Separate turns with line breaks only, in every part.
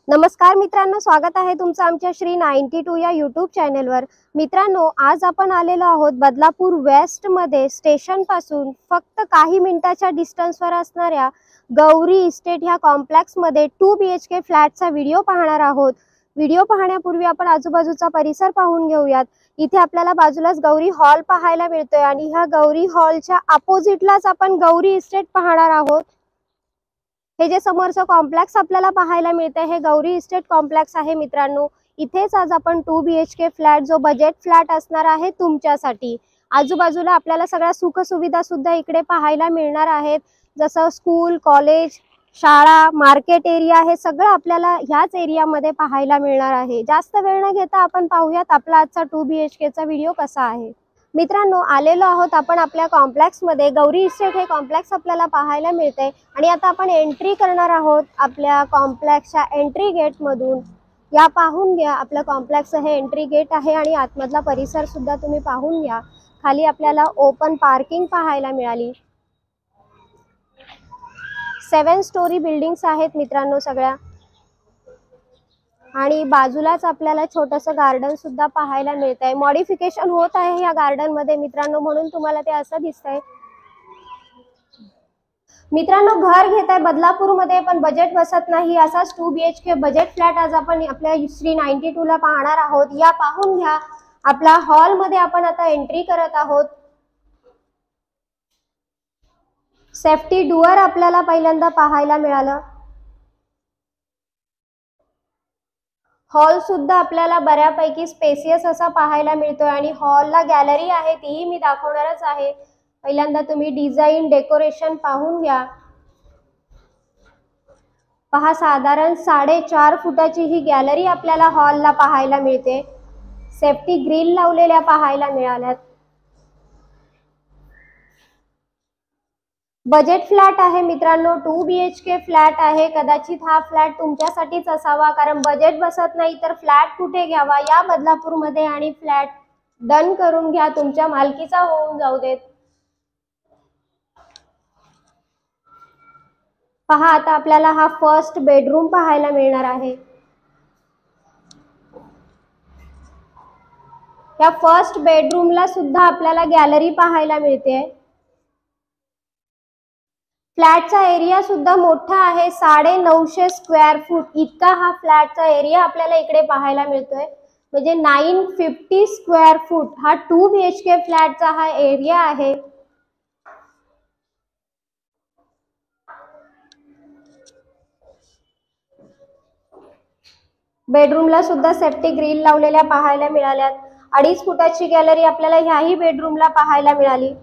नमस्कार मित्रांनो, स्वागत आहे तुमचं आमच्या श्री 92 या यूट्यूब चॅनेलवर। मित्रांनो, आज आपण आलेलो आहोत बदलापूर वेस्ट मध्ये स्टेशन पासून फक्त काही मिनिटाच्या डिस्टन्सवर असणाऱ्या गौरी इस्टेट ह्या कॉम्प्लेक्स मध्ये 2 BHK फ्लॅटचा व्हिडिओ पाहणार आहोत। व्हिडिओ पाहण्यापूर्वी आपण आजूबाजूचा परिसर पाहून घेऊयात। इथे आपल्याला बाजूलाच गौरी हॉल पाहायला मिळतोय आणि ह्या गौरी हॉलच्या अपोजिटलाच आपण गौरी इस्टेट पाहणार आहोत। हे जे समोरचं कॉम्प्लेक्स आपल्याला पाहायला मिळते हे गौरी इस्टेट कॉम्प्लेक्स आहे मित्रांनो। इथेच आज आपण 2 BHK फ्लॅट जो बजेट फ्लॅट असणार आहे तुमच्यासाठी। आजूबाजूला आपल्याला सगळ्या सुख सुविधा सुद्धा इकडे पाहायला मिळणार आहेत, जसं स्कूल, कॉलेज, शाळा, मार्केट एरिया हे सगळं आपल्याला ह्याच एरियामध्ये पाहायला मिळणार आहे। जास्त वेळ न घेता आपण पाहूयात आपला आजचा 2 BHK चा व्हिडिओ कसा आहे। मित्रांनो, आलेलो आहोत आपण आपल्या कॉम्प्लेक्स मध्ये। गौरी इस्टेट हे कॉम्प्लेक्स आपल्याला पाहायला मिळते आणि आता आपण एंट्री करणार आहोत आपल्या कॉम्प्लेक्सच्या एंट्री गेट मधून। या पाहून घ्या, आपल्या कॉम्प्लेक्स हे एंट्री गेट आहे आणि आतमधला परिसर सुद्धा तुम्ही पाहून घ्या। खाली आपल्याला ओपन पार्किंग पाहायला मिळाली। 7 स्टोरी बिल्डिंग्स आहेत मित्रांनो सगळ्या, आणि बाजूलाच आपल्याला छोटंसं गार्डन सुद्धा पाहायला मिळतंय। मॉडिफिकेशन होत आहे या गार्डन मध्ये मित्रांनो, म्हणून तुम्हाला ते असं दिसतंय। मित्रांनो, घर घेताय बदलापूर मध्ये पण बजेट बसत नाही असाच 2 BHK बजेट फ्लॅट आज आपण आपल्या श्री 92 ला पाहणार आहोत। या पाहून घ्या, आपला हॉल मध्ये आपण आता एंट्री करत आहोत। सेफ्टी डोअर आपल्याला पहिल्यांदा पाहायला मिळालं। हॉल सुद्धा आपल्याला बऱ्यापैकी स्पेसियस असा पाहायला मिळतोय आणि हॉलला गॅलरी आहे, तीही मी दाखवणारच आहे। पहिल्यांदा तुम्ही डिझाइन डेकोरेशन पाहून घ्या। पहा, साधारण 4.5 फुटाची ही गॅलरी आपल्याला हॉलला पाहायला मिळते। सेफ्टी ग्रिल लावलेल्या पाहायला मिळाल्यात। बजेट फ्लॅट आहे मित्रांनो, 2 BHK फ्लॅट आहे। कदाचित हा फ्लॅट तुमच्यासाठीच असावा, कारण बजेट बसत नाही तर फ्लॅट कुठे घ्यावा या बदलापूर मध्ये, आणि फ्लॅट डन करून घ्या, तुमच्या मालकीचा होऊन जाऊ देत। पहा, आता आपल्याला हा फर्स्ट बेडरूम पाहायला मिळणार आहे। या फर्स्ट बेडरूमला सुद्धा आपल्याला गॅलरी पाहायला मिळते। फ्लॅटचा एरिया सुद्धा मोठा आहे, 950 स्क्वेअर फूट इतका हा फ्लॅटचा एरिया आपल्याला इकडे पाहायला मिळतोय। म्हणजे 950 स्क्वेअर फूट हा 2 BHK फ्लॅटचा हा एरिया आहे। बेडरूमला सुद्धा सेफ्टी ग्रिल लावलेल्या पाहायला मिळाल्यात। 2.5 फुटाची गॅलरी आपल्याला ह्याही बेडरूमला पाहायला मिळाली।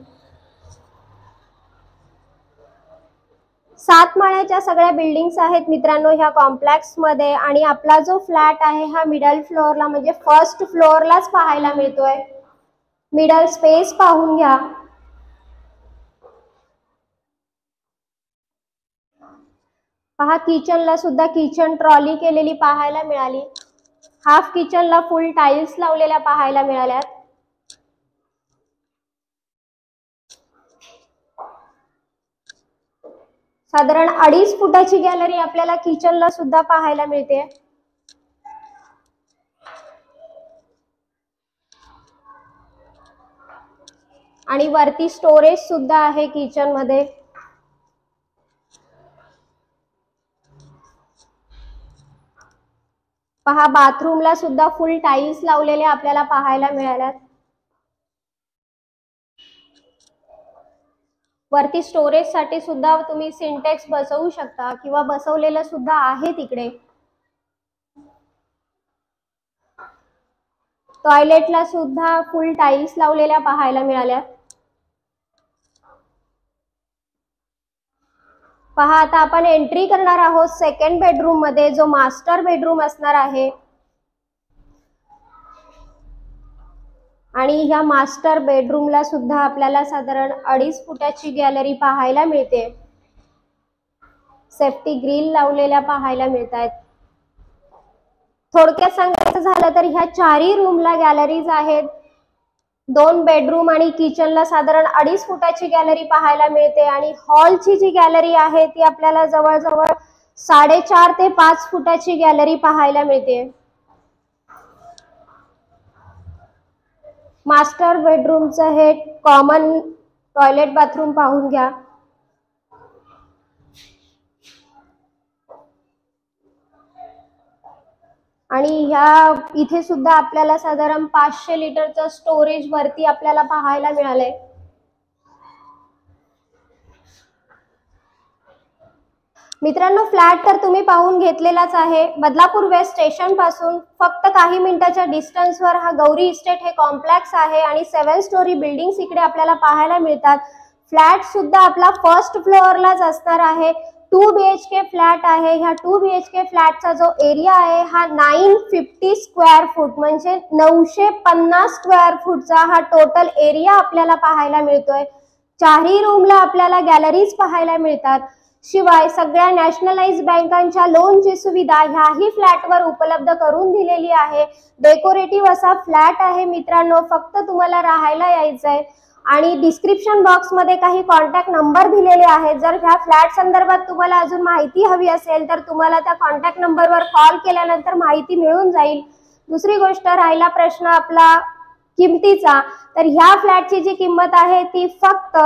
7 माळ्याच्या सगळ्या बिल्डिंग्स आहेत मित्रांनो ह्या कॉम्प्लेक्स मध्ये, आणि आपला जो फ्लॅट आहे हा मिडल फ्लोअरला म्हणजे फर्स्ट फ्लोअरलाच पाहायला मिळतोय। मिडल स्पेस पाहून घ्या। पहा, किचनला सुद्धा किचन ट्रॉली केलेली पाहायला मिळाली। हाफ किचनला फुल टाइल्स लावलेल्या पाहायला मिळाल्यात। साधारण 2.5 फुटाची गॅलरी आपल्याला किचनला सुद्धा पाहायला मिळते। आणि वरती स्टोरेज सुद्धा आहे किचन मध्ये। पहा, बाथरूमला सुद्धा फुल टाइल्स लावलेले आपल्याला पाहायला मिळाल्यात। वरती स्टोरेज साठी सुद्धा तुम्ही सिंटेक्स बसवू शकता किंवा बसवलेलं सुद्धा आहे तिकडे। टॉयलेटला सुद्धा फुल टाइल्स लावलेल्या पाहायला मिळाल्या। पहा, आता आपण एंट्री करणार आहोत सेकंड बेडरूम मध्ये, जो मास्टर बेडरूम असणार आहे। आणि ह्या मास्टर बेडरूमला सुद्धा आपल्याला साधारण 2.5 फुटाची गॅलरी पाहायला मिळते। सेफ्टी ग्रिल लावलेल्या पाहायला मिळतात। थोडक्यात सांगायचं झालं तर ह्या 4ही रूमला गॅलरीज आहेत। 2 बेडरूम आणि किचनला साधारण 2.5 फुटाची गॅलरी पाहायला मिळते, आणि हॉलची जी गॅलरी आहे ती आपल्याला जवळजवळ 4.5 ते 5 फुटाची गॅलरी पाहायला मिळते। मास्टर बेडरूमचं हे कॉमन टॉयलेट बाथरूम पाहून घ्या। आणि ह्या इथे सुद्धा आपल्याला साधारण 500 लिटरचं स्टोरेज वरती आपल्याला पाहायला मिळालंय। मित्रांनो, फ्लॅट तर तुम्ही पाहून घेतलेलाच आहे। बदलापूर वेस्ट स्टेशन पासून फक्त काही मिनिटाच्या डिस्टन्सवर हा गौरी इस्टेट हे कॉम्प्लेक्स आहे आणि 7 स्टोरी बिल्डिंग्स इकडे आपल्याला पाहायला मिळतात। फ्लॅट सुद्धा आपला फर्स्ट फ्लोअरलाच असणार आहे। 2 BHK फ्लॅट आहे। ह्या 2 BHK फ्लॅटचा जो एरिया आहे हा 950 स्क्वेअर फूट म्हणजे 950 स्क्वेअर फूटचा हा टोटल एरिया आपल्याला पाहायला मिळतोय। 4ही रूमला आपल्याला गॅलरीज पाहायला मिळतात। शिवाय सगळ्या नॅशनलाइज बँकांच्या लोनची सुविधा ह्याही फ्लॅटवर उपलब्ध करून दिलेली आहे। डेकोरेटिव्ह असा फ्लॅट आहे मित्रांनो, फक्त तुम्हाला राहायला यायचंय। आणि डिस्क्रिप्शन बॉक्स मध्ये काही कॉन्टॅक्ट नंबर दिलेले आहेत। जर ह्या फ्लॅट संदर्भात तुम्हाला अजून माहिती हवी असेल तर तुम्हाला त्या कॉन्टॅक्ट नंबरवर कॉल केल्यानंतर माहिती मिळून जाईल। दुसरी गोष्ट, राहिला प्रश्न आपला किमतीचा, तर ह्या फ्लॅटची जी किंमत आहे ती फक्त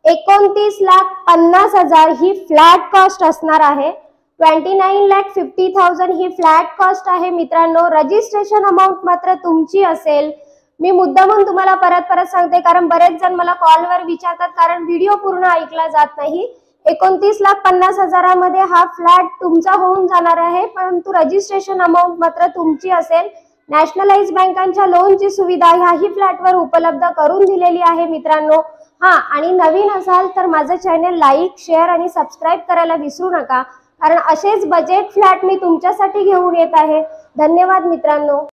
29,50,000 ही फ्लॅट कॉस्ट असणार आहे। 29,50,000 ही फ्लॅट कॉस्ट आहे मित्रांनो। रजिस्ट्रेशन अमाऊंट मात्र तुमची असेल। मी मुद्दामून तुम्हाला परत सांगते, कारण बरेच जण मला कॉलवर विचारतात, कारण व्हिडिओ पूर्ण ऐकला जात नाही। 29,50,000 मध्ये हा फ्लॅट तुमचा होऊन जाणार आहे, परंतु रजिस्ट्रेशन अमाऊंट मात्र तुमची असेल। नॅशनलाइज बँकांच्या लोनची सुविधा ह्याही फ्लॅटवर उपलब्ध करून दिलेली आहे मित्रांनो। आणि नवीन असाल तर माझं चॅनल लाईक, शेअर आणि सबस्क्राईब करायला विसरू नका, कारण असेच बजेट फ्लॅट मी तुमच्यासाठी घेऊन येत आहे। धन्यवाद मित्रांनो।